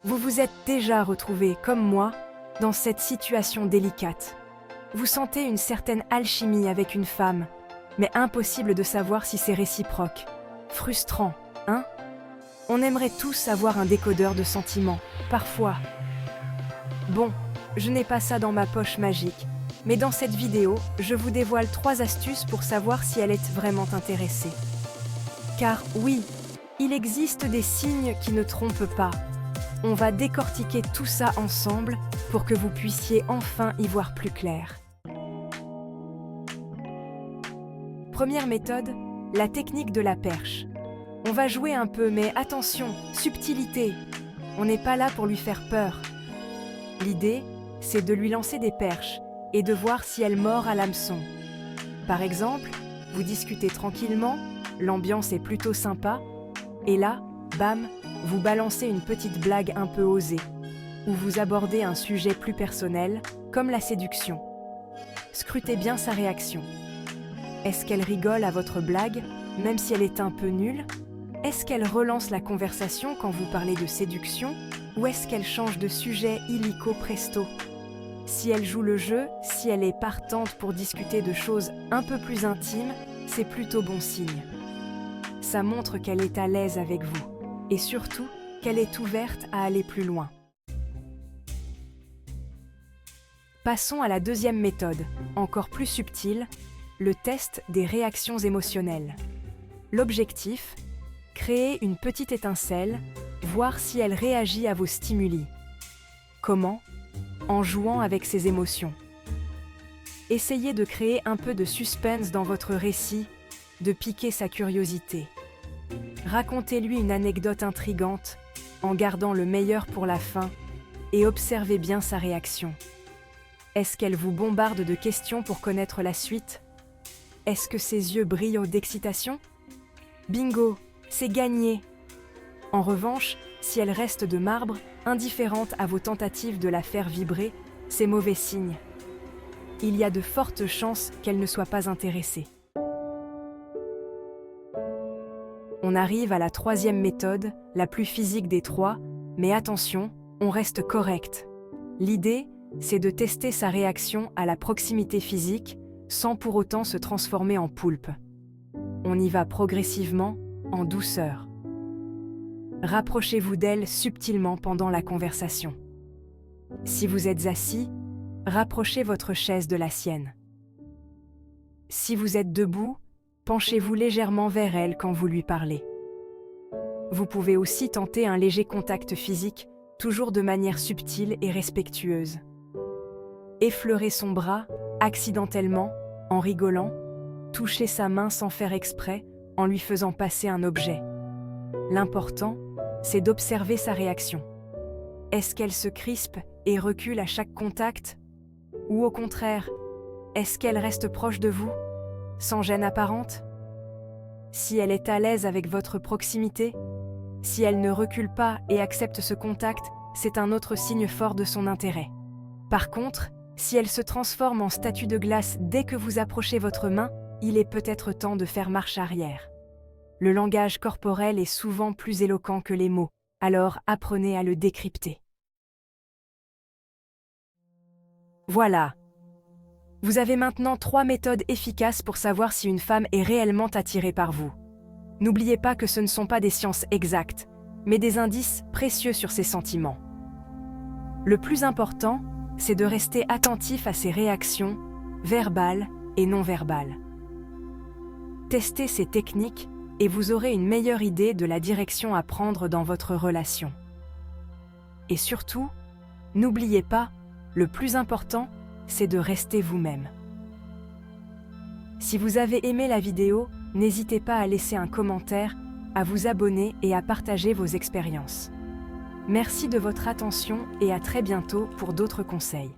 Vous vous êtes déjà retrouvé, comme moi, dans cette situation délicate. Vous sentez une certaine alchimie avec une femme, mais impossible de savoir si c'est réciproque. Frustrant, hein? On aimerait tous avoir un décodeur de sentiments, parfois. Bon, je n'ai pas ça dans ma poche magique, mais dans cette vidéo, je vous dévoile 3 astuces pour savoir si elle est vraiment intéressée. Car oui, il existe des signes qui ne trompent pas. On va décortiquer tout ça ensemble pour que vous puissiez enfin y voir plus clair. Première méthode, la technique de la perche. On va jouer un peu, mais attention, subtilité. On n'est pas là pour lui faire peur. L'idée, c'est de lui lancer des perches et de voir si elle mord à l'hameçon. Par exemple, vous discutez tranquillement, l'ambiance est plutôt sympa, et là, bam, vous balancez une petite blague un peu osée, ou vous abordez un sujet plus personnel, comme la séduction. Scrutez bien sa réaction. Est-ce qu'elle rigole à votre blague, même si elle est un peu nulle? Est-ce qu'elle relance la conversation quand vous parlez de séduction, ou est-ce qu'elle change de sujet illico presto? Si elle joue le jeu, si elle est partante pour discuter de choses un peu plus intimes, c'est plutôt bon signe. Ça montre qu'elle est à l'aise avec vous, et surtout qu'elle est ouverte à aller plus loin. Passons à la deuxième méthode, encore plus subtile, le test des réactions émotionnelles. L'objectif, créer une petite étincelle, voir si elle réagit à vos stimuli. Comment? En jouant avec ses émotions. Essayez de créer un peu de suspense dans votre récit, de piquer sa curiosité. Racontez-lui une anecdote intrigante, en gardant le meilleur pour la fin, et observez bien sa réaction. Est-ce qu'elle vous bombarde de questions pour connaître la suite? Est-ce que ses yeux brillent d'excitation? Bingo, c'est gagné! En revanche, si elle reste de marbre, indifférente à vos tentatives de la faire vibrer, c'est mauvais signe. Il y a de fortes chances qu'elle ne soit pas intéressée. On arrive à la troisième méthode, la plus physique des 3, mais attention, on reste correct. L'idée, c'est de tester sa réaction à la proximité physique, sans pour autant se transformer en poulpe. On y va progressivement, en douceur. Rapprochez-vous d'elle subtilement pendant la conversation. Si vous êtes assis, rapprochez votre chaise de la sienne. Si vous êtes debout, penchez-vous légèrement vers elle quand vous lui parlez. Vous pouvez aussi tenter un léger contact physique, toujours de manière subtile et respectueuse. Effleurez son bras, accidentellement, en rigolant, touchez sa main sans faire exprès, en lui faisant passer un objet. L'important, c'est d'observer sa réaction. Est-ce qu'elle se crispe et recule à chaque contact? Ou au contraire, est-ce qu'elle reste proche de vous, sans gêne apparente? Si elle est à l'aise avec votre proximité, si elle ne recule pas et accepte ce contact, c'est un autre signe fort de son intérêt. Par contre, si elle se transforme en statue de glace dès que vous approchez votre main, il est peut-être temps de faire marche arrière. Le langage corporel est souvent plus éloquent que les mots, alors apprenez à le décrypter. Voilà. Vous avez maintenant 3 méthodes efficaces pour savoir si une femme est réellement attirée par vous. N'oubliez pas que ce ne sont pas des sciences exactes, mais des indices précieux sur ses sentiments. Le plus important, c'est de rester attentif à ses réactions, verbales et non verbales. Testez ces techniques et vous aurez une meilleure idée de la direction à prendre dans votre relation. Et surtout, n'oubliez pas, le plus important, c'est de rester vous-même. Si vous avez aimé la vidéo, n'hésitez pas à laisser un commentaire, à vous abonner et à partager vos expériences. Merci de votre attention et à très bientôt pour d'autres conseils.